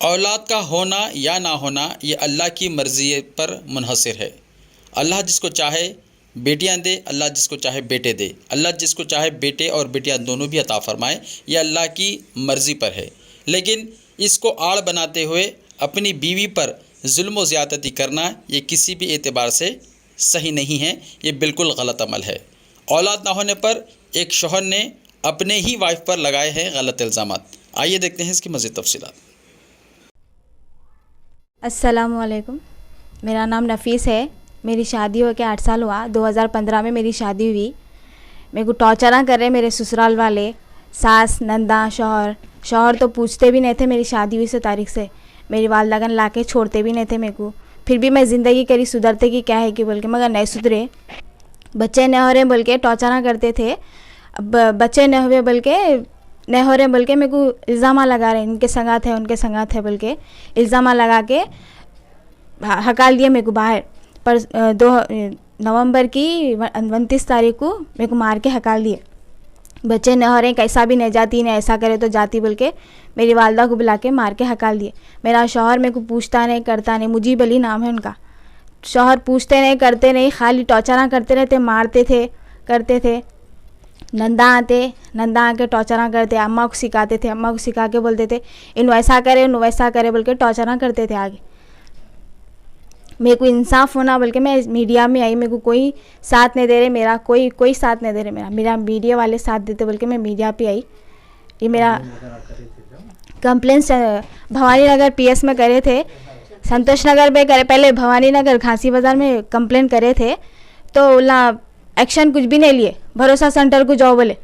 औलाद का होना या ना होना ये अल्लाह की मर्ज़ी पर मुनहसर है। अल्लाह जिसको चाहे बेटियां दे, अल्लाह जिसको चाहे बेटे दे। अल्लाह जिसको चाहे बेटे और बेटियां दोनों भी अता फ़रमाए, ये अल्लाह की मर्ज़ी पर है। लेकिन इसको आड़ बनाते हुए अपनी बीवी पर जुल्म व ज़्यादती करना ये किसी भी एतबार से सही नहीं है, ये बिल्कुल गलत अमल है। औलाद ना होने पर एक शौहर ने अपने ही वाइफ पर लगाए हैं गलत इल्ज़ामात। आइए देखते हैं इसकी मज़ीद तफ़सीलात। अस्सलामुअलैकुम, मेरा नाम नफ़ीस है। मेरी शादी हो के 8 साल हुआ। 2015 में मेरी शादी हुई। मेरे को टॉर्चर कर रहे मेरे ससुराल वाले, सास, नंदा, शौहर तो पूछते भी नहीं थे मेरी शादी हुई से तारीख से। मेरी वालदागन ला के छोड़ते भी नहीं थे मेरे को। फिर भी मैं ज़िंदगी करी सुधरते कि क्या है कि बोल के, मगर नहीं सुधरे। बच्चे नहीं हो रहे बोल के टॉर्चर करते थे। अब बच्चे नहीं हुए बोल के, नहीं हो रहे बोल के मेरे को इल्ज़ाम लगा रहे, इनके संगात है उनके संगात है बोल के इल्ज़ाम लगा के हकाल दिए मेरे को बाहर। पर 2 नवंबर की 29 तारीख को मेरे को मार के हकाल दिए। बच्चे नहीं हो रहे, कैसा भी नहीं जाती, नहीं ऐसा करे तो जाती बोल के मेरी वालदा को बुला के मार के हकाल दिए। मेरा शौहर मेरे को पूछता नहीं करता नहीं, मुजीब अली नाम है उनका। शौहर पूछते नहीं करते नहीं, खाली टॉर्चर करते रहते, मारते थे करते थे। नंदा आके टॉर्चर करते, अम्मा को सिखाते थे, अम्मा को सिखा के बोलते थे इन वैसा करे बोल के टॉर्चर करते थे आगे। मेरे को इंसाफ होना बोल के मैं मीडिया में आई, मेरे को कोई साथ नहीं दे रहे, मेरा कोई साथ नहीं दे रहे, मेरा मीडिया वाले साथ देते बोल के मैं मीडिया पे आई। ये मेरा कंप्लेंट भवानी नगर PS में करे थे, संतोष नगर में करे, पहले भवानी नगर घासी बाज़ार में कंप्लेंट करे थे तो एक्शन कुछ भी नहीं लिए। भरोसा सेंटर को जाओ बोले,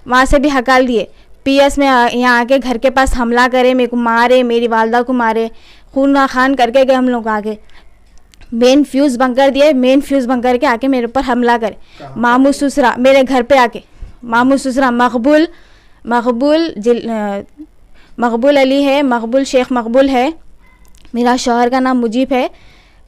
वहाँ से भी हकाल दिए। PS में यहाँ आके घर के पास हमला करे, मेरे को मारे, मेरी वालदा को मारे, खून खान करके गए हम लोग आगे। मेन फ्यूज़ बंकर दिए, मेन फ्यूज़ बंकर के आके मेरे ऊपर हमला करे। मामू ससुरा मेरे घर पे आके, मामू ससुरा मकबूल अली है, शेख मकबूल है। मेरा शौहर का नाम मुजीब है,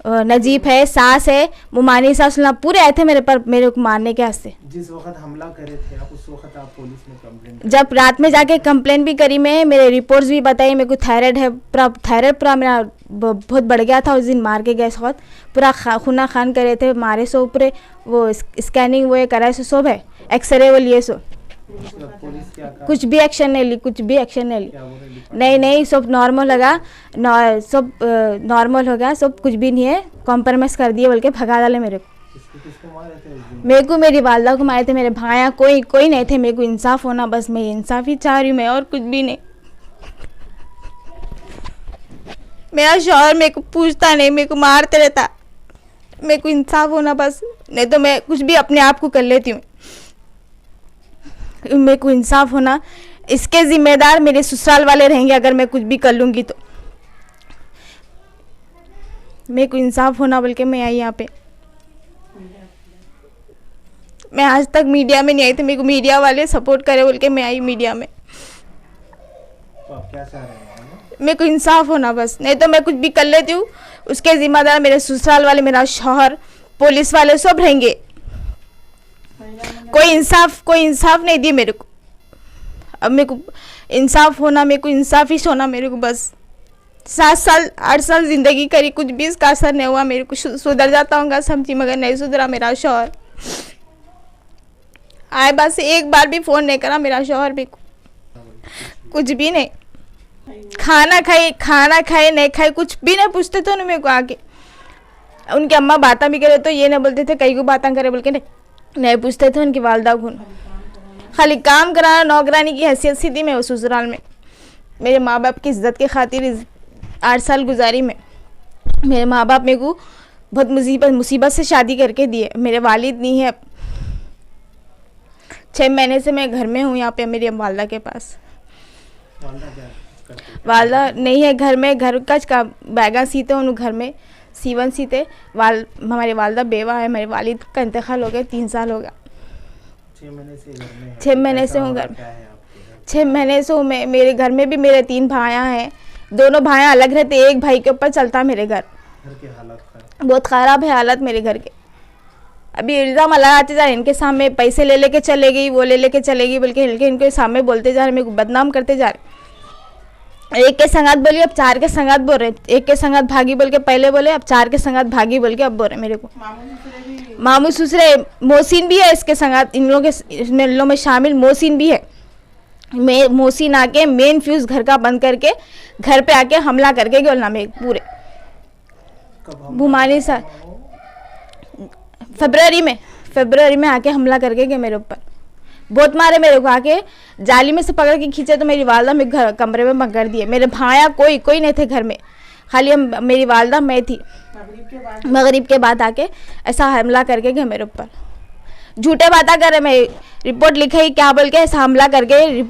नजीब है, सास है, मुमानी सास, पूरे आए थे मेरे पर मेरे को मारने के वास्ते। जिस वक्त हमला करे थे आप, उस वक्त आप पुलिस में कंप्लेंट? जब रात में जाके कंप्लेंट भी करी मैं, मेरे रिपोर्ट्स भी बताई। मेरे को थायराइड है, थायराइड पूरा मेरा बहुत बढ़ गया था। उस दिन मार के गए वक्त पूरा खूना खान करे थे, मारे सो पूरे वो स्कैनिंग वो कराए सो सब है, एक्सरे वो लिए सो। कुछ भी एक्शन नहीं ली, नहीं सब नॉर्मल लगा, सब नॉर्मल हो गया, सब कुछ भी नहीं है, कॉम्प्रोमाइज़ कर दिए बोल के भगा डाले मेरे को। मेरी वालदा को मारे थे, मेरे भाया कोई नहीं थे। मेरे को इंसाफ होना, बस मैं इंसाफ ही चाह रही हूँ मैं, और कुछ भी नहीं। मेरा शौहर मेरे को पूछता नहीं, मेरे को मारते रहता। मेरे को इंसाफ होना बस, नहीं तो मैं कुछ भी अपने आप को कर लेती हूँ। मेरे को इंसाफ होना, इसके जिम्मेदार मेरे ससुराल वाले रहेंगे अगर मैं कुछ भी कर लूँगी तो। मेरे को इंसाफ होना बोल के मैं आई यहाँ पे। मैं आज तक मीडिया में नहीं आई थी, मेरे को मीडिया वाले सपोर्ट करे बोल के मैं आई मीडिया में। तो आप क्या चाह रहे हैं? मेरे को इंसाफ होना बस, नहीं तो मैं कुछ भी कर लेती हूँ। उसके जिम्मेदार मेरे ससुराल वाले, मेरा शौहर, पुलिस वाले सब रहेंगे। कोई इंसाफ नहीं दिए मेरे को। अब मेरे को इंसाफ होना, मेरे को इंसाफ ही होना मेरे को बस। 7 साल 8 साल ज़िंदगी करी, कुछ भी इसका असर नहीं हुआ। मेरे को सुधर जाता होगा समझी, मगर नहीं सुधरा मेरा शौहर। आए बस एक बार भी फ़ोन नहीं करा मेरा शौहर भी, कुछ भी नहीं। खाना खाए नहीं खाए, कुछ भी नहीं पूछते थे मेरे को आके। उनकी अम्मा बातें भी करे तो ये नहीं बोलते थे कई को बातें करे बोल के, नहीं पूछते थे उनकी वालदा को। खाली काम कराना, नौकरानी की हैसियत सी थी मैं उस ससुराल में। मेरे माँ बाप की इज्जत के खातिर 8 साल गुजारी में। मेरे माँ बाप मेरे को बहुत मुसीबत से शादी करके दिए। मेरे वालिद नहीं है, 6 महीने से मैं घर में हूँ यहाँ पे मेरी वालदा के पास। वालदा नहीं है घर में, घर का बैगा सीते उन घर में सीवन सीते। हमारे वालदा बेवा है, मेरे वालिद का इंतकाल हो गया, 3 साल हो गया। 6 महीने से घर में? 6 महीने से हूँ घर में। 6 महीने से हूँ मैं। मेरे घर में भी मेरे 3 भाइयाँ हैं, दोनों भाइयाँ अलग रहते, एक भाई के ऊपर चलता मेरे घर की हालत बहुत ख़राब है हालत मेरे घर के। अभी इल्ज़ाम लगाते जा रहे इनके सामने, पैसे ले लेके चले गई, वो ले लेके चलेगी बोल के इनके सामने बोलते जा रहे, मेरे को बदनाम करते जा रहे। एक के संगात बोली अब 4 के संगात बोल रहे, एक के संगात भागी बोल के पहले बोले, अब 4 के संगात भागी बोल के अब बोल रहे मेरे को। मामू ससुरे मोहसिन भी है इसके संगात, इन लोगों में शामिल मोहसिन भी है। मोहसिन आके मेन फ्यूज घर का बंद करके घर पे आके हमला करके गोलना में पूरे भुमानी सा फरवरी में आके हमला करके गए मेरे ऊपर, बहुत मारे मेरे को, आके जाली में से पकड़ के खींचे तो मेरी वालदा मेरे घर कमरे में बंद कर दिए। मेरे भाया कोई नहीं थे घर में, खाली मेरी वालदा मैं थी। मगरिब के बाद आके ऐसा हमला करके गए मेरे ऊपर, झूठे बातें कर रहे। मैं रिपोर्ट लिखाई क्या बोल के ऐसा हमला करके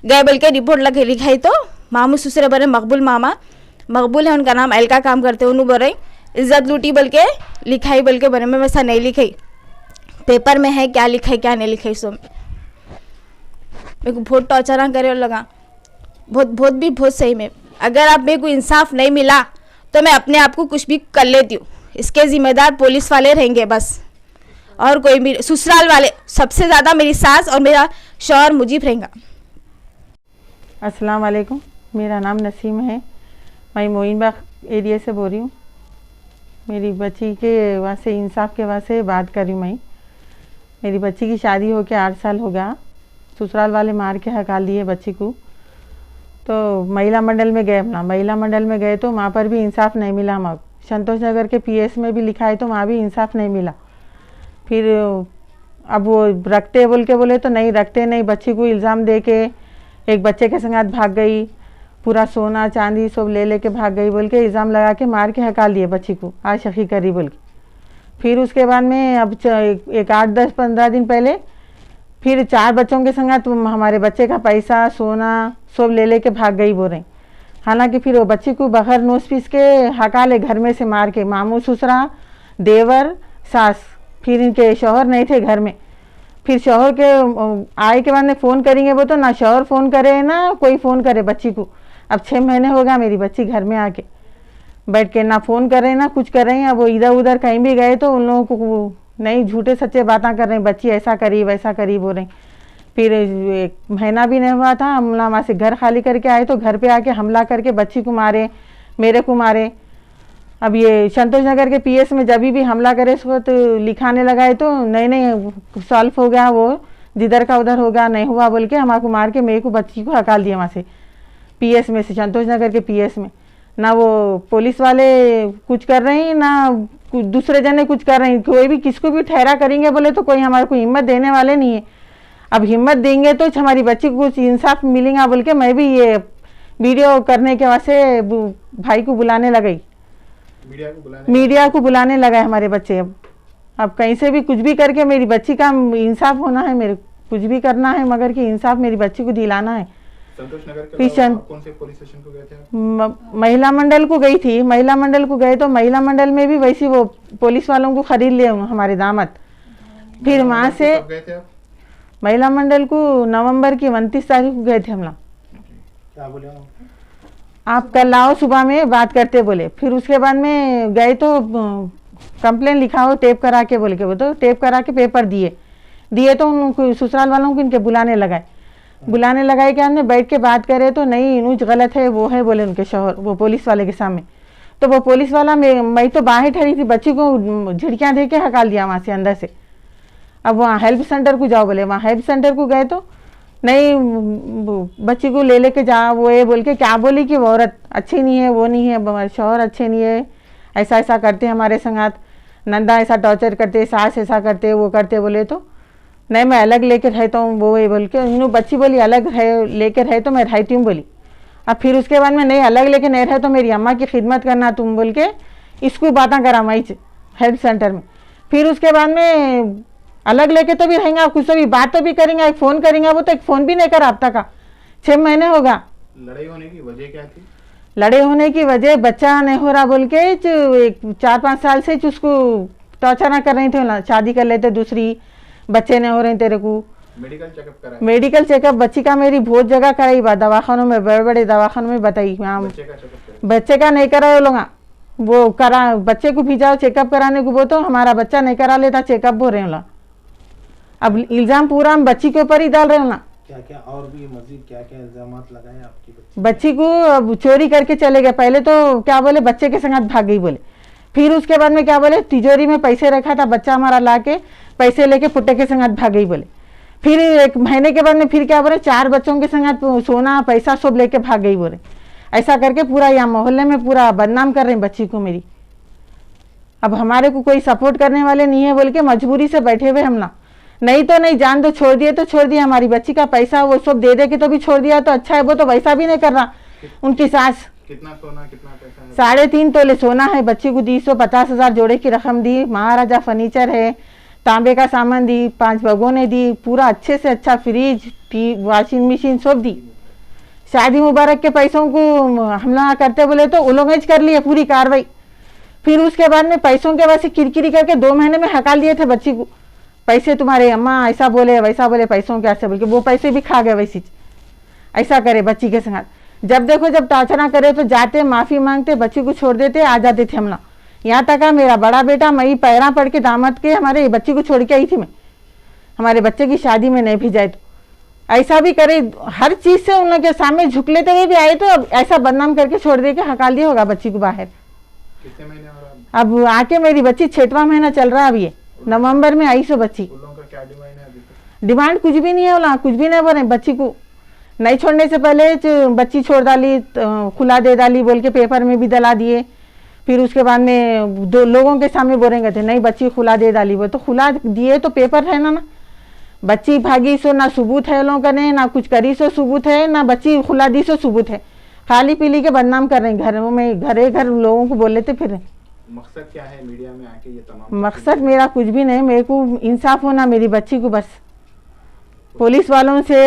गए बोल के रिपोर्ट लिखाई तो मामू ससुरे बोले मकबूल है उनका नाम, एल का काम करते उन्होंने बोले इज्जत लूटी बोल के लिखाई बोल के बोले, मैं वैसा नहीं लिखाई, पेपर में है क्या लिखाई क्या नहीं लिखाई। सो मेरे को बहुत टॉर्चर करे और लगा बहुत सही में। अगर आप मेरे को इंसाफ नहीं मिला तो मैं अपने आप को कुछ भी कर लेती हूँ, इसके ज़िम्मेदार पुलिस वाले रहेंगे बस, और कोई भी ससुराल वाले, सबसे ज़्यादा मेरी सास और मेरा शौहर मुजीब रहेगा। अस्सलाम वालेकुम, मेरा नाम नसीम है, मैं मोइनबाग एरिया से बोल रही हूँ। मेरी बच्ची के वास्ते इंसाफ के वास्ते बात कर रही हूँ। मेरी बच्ची की शादी होके 8 साल हो गया, ससुराल वाले मार के हकाल दिए बच्ची को। तो महिला मंडल में गए, महिला मंडल में गए तो वहाँ पर भी इंसाफ नहीं मिला। हम संतोष नगर के पीएस में भी लिखा है तो वहाँ भी इंसाफ नहीं मिला। फिर अब वो रखते बोल के बोले तो नहीं रखते नहीं, बच्ची को इल्ज़ाम दे के एक बच्चे के संग भाग गई, पूरा सोना चांदी सब ले के भाग गई बोल के इल्ज़ाम लगा के मार के हकाल दिए बच्ची को, आज शकी करी बोल के। फिर उसके बाद में अब एक 8-10-15 दिन पहले फिर 4 बच्चों के संग हमारे बच्चे का पैसा सोना सब ले के भाग गई बोल रहे। हालांकि फिर वो बच्ची को बगैर नोस पीस के हकाले घर में से मार के, मामू ससुरा देवर सास, फिर इनके शौहर नहीं थे घर में। फिर शौहर के आए के बाद में फ़ोन करेंगे वो तो ना शौहर फ़ोन करे ना कोई फ़ोन करे बच्ची को। अब 6 महीने हो गया मेरी बच्ची घर में आके बैठ के, ना फ़ोन कर रहे ना कुछ कर रहे हैं। अब वो इधर उधर कहीं भी गए तो उन लोगों को नहीं झूठे सच्चे बातें कर रहे हैं, बच्ची ऐसा करी वैसा करी बोल रहे। फिर 1 महीना भी नहीं हुआ था, हम वहाँ से घर खाली करके आए तो घर पे आके हमला करके बच्ची को मारे, मेरे को मारे। अब ये संतोष नगर के पीएस में जब भी हमला करे इस वक्त लिखाने लगाए तो नहीं सॉल्व हो गया, वो जिधर का उधर हो गया, नहीं हुआ बोल के हमारे को मार के मेरे को बच्ची को हकाल दिया वहाँ से पीएस में से, संतोष नगर के पीएस में। ना वो पुलिस वाले कुछ कर रहे हैं ना दूसरे जने कुछ कर रहे हैं, कोई भी किसको भी ठहरा करेंगे बोले तो कोई हमारे को हिम्मत देने वाले नहीं है। अब हिम्मत देंगे तो हमारी बच्ची को कुछ इंसाफ मिलेगा बोल के मैं भी ये वीडियो करने के वास्ते भाई को बुलाने लगाई, मीडिया को बुलाने लगा हमारे बच्चे। अब कहीं से भी कुछ भी करके मेरी बच्ची का इंसाफ होना है, मेरे कुछ भी करना है मगर कि इंसाफ मेरी बच्ची को दिलाना है। संतोष नगर के अलावा कौन से पुलिस स्टेशन को गए थे आप? महिला मंडल को गई थी, महिला मंडल को गए तो महिला मंडल में भी वैसी वो पुलिस वालों को खरीद लिए हमारे दामाद। फिर वहाँ से महिला मंडल को नवंबर की 29 तारीख को गए थे हम लोग। क्या बोले आप कल आओ सुबह में बात करते बोले। फिर उसके बाद में गए तो कंप्लेन लिखाओ टेप करा के बोले के, वो तो टेप करा के पेपर दिए तो उनको ससुराल वालों को इनके बुलाने लगाए कि हमने बैठ के बात करे तो नहीं इनुज गलत है वो है बोले उनके शौहर वो पुलिस वाले के सामने। तो वो पुलिस वाला मैं तो बाहर ठहरी थी, बच्ची को झिड़कियाँ दे के हकाल दिया वहाँ से अंदर से। अब वहाँ हेल्प सेंटर को जाओ बोले, वहाँ हेल्प सेंटर को गए तो नहीं बच्ची को ले के जा वो ये बोल के क्या बोली कि वो औरत अच्छी नहीं है, वो नहीं है, शौहर अच्छे नहीं है, ऐसा करते हमारे संगात, नंदा ऐसा टॉर्चर करते, सास ऐसा करते वो करते बोले। तो नहीं मैं अलग लेकर रहता हूँ वो ये बोल के इन्हों बच्ची बोली अलग रहे लेकर रहे तो मैं रहती हूँ बोली। अब फिर उसके बाद में नहीं अलग लेके नहीं रहे तो मेरी अम्मा की खिदमत करना तुम बोल के इसको बातें करा मैं हेल्प सेंटर में। फिर उसके बाद में अलग लेके तो भी रहेंगे, कुछ तो भी बात तो भी करेंगे, एक फ़ोन करेंगे, वो तो एक फ़ोन भी नहीं करा अब तक का 6 महीने होगा। लड़ाई होने की वजह क्या थी? लड़े होने की वजह बच्चा नहीं हो रहा बोल के 4-5 साल से उसको टॉर्चर कर रही थी, शादी कर लेते दूसरी, बच्चे नहीं हो रहे तेरे को। मेडिकल चेकअप बच्ची का मेरी बहुत जगह कराई, दवाखानों में बड़े बड़े दवाखानों में बताई। बच्चे का नहीं करा वो लोग, वो करा बच्चे को भी जाओ चेकअप कराने को, वो तो हमारा बच्चा नहीं करा लेता चेकअप बोल रहे हैं। अब इल्ज़ाम पूरा हम बच्ची के ऊपर ही डाल रहे हो ना क्या क्या और भी मजीद क्या क्या इल्जामात लगाए आपकी बच्ची? बच्ची को चोरी करके चले गए। पहले तो क्या बोले बच्चे के संग भाग गई बोले, फिर उसके बाद में क्या बोले तिजोरी में पैसे रखा था, बच्चा हमारा ला के पैसे लेके पुट्टे के संग भाग गई बोले। फिर 1 महीने के बाद में फिर क्या बोले 4 बच्चों के संग सोना पैसा सब लेके भाग गई बोले। ऐसा करके पूरा यहाँ मोहल्ले में पूरा बदनाम कर रहे हैं बच्ची को मेरी। अब हमारे को कोई सपोर्ट करने वाले नहीं है बोल के मजबूरी से बैठे हुए हम ना, नहीं तो नहीं, जान तो छोड़ दिए तो छोड़ दिया, हमारी बच्ची का पैसा वो सब दे दे के तो भी छोड़ दिया तो अच्छा है। वो तो वैसा भी नहीं कर रहा उनकी सास। कितना सोना कितना पैसा है? 3.5 तोले सोना है, बच्ची को दी 150,000 जोड़े की रकम दी, महाराजा फर्नीचर है, तांबे का सामान दी, 5 भगोने दी, पूरा अच्छे से अच्छा फ्रिज वॉशिंग मशीन सब दी। शादी मुबारक के पैसों को हम लोग करते बोले तो उन लोग कर लिए पूरी कार्रवाई। फिर उसके बाद में पैसों के वैसे किरकिरी करके 2 महीने में हकाल दिए थे बच्ची को। पैसे तुम्हारे अम्मा ऐसा बोले वैसा बोले, पैसों के ऐसे बोल के वो पैसे भी खा गए वैसी। ऐसा करे बच्ची के संग, जब देखो जब टार्चर करे तो जाते माफ़ी मांगते, बच्ची को छोड़ देते, आ जाते थे हम ना। यहाँ तक मेरा बड़ा बेटा मैं पैरा पड़ के दामाद के हमारे बच्ची को छोड़ के आई थी मैं, हमारे बच्चे की शादी में नहीं भी जाए तो ऐसा भी करे। हर चीज़ से उन लोग के सामने झुक लेते हुए भी आए तो अब ऐसा बदनाम करके छोड़ दे के हकाल दिया होगा बच्ची को बाहर। कितने महीने हो रहा? अब आके मेरी बच्ची 6वां महीना चल रहा है। अब ये नवंबर में आई सो बच्ची। उन लोगों का क्या डिमांड है अभी तक? डिमांड कुछ भी नहीं है, बोला कुछ भी नहीं बोले। बच्ची को नहीं छोड़ने से पहले बच्ची छोड़ डाली, खुला दे डाली बोल के पेपर में भी दला दिए। फिर उसके बाद में 2 लोगों के सामने बोलेंगे थे नहीं बच्ची खुला दे डाली, वो तो खुला दिए तो पेपर है ना। बच्ची भागी सो ना सबूत है लोगों का, नहीं ना कुछ करी सो सबूत है, ना बच्ची खुला दी सो सबूत है। खाली पीली के बदनाम कर रहे हैं घरों में, घरे घर लोगों को बोल लेते फिर। मकसद क्या है मीडिया में आके ये तमाम? मकसद मेरा कुछ भी नहीं, मेरे को इंसाफ होना मेरी बच्ची को बस। पुलिस वालों से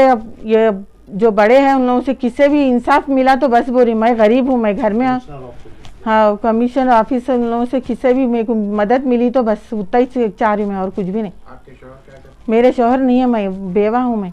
ये जो बड़े हैं उन लोगों से किससे भी इंसाफ मिला तो बस बोली। मैं गरीब हूँ, मैं घर में, हाँ कमिश्नर ऑफिस उन लोगों से किससे भी मेरे को मदद मिली तो बस उतना ही चाह रही मैं, और कुछ भी नहीं। आपके शौहर क्या करते हैं? मेरे शौहर नहीं है, मैं बेवा हूँ मैं।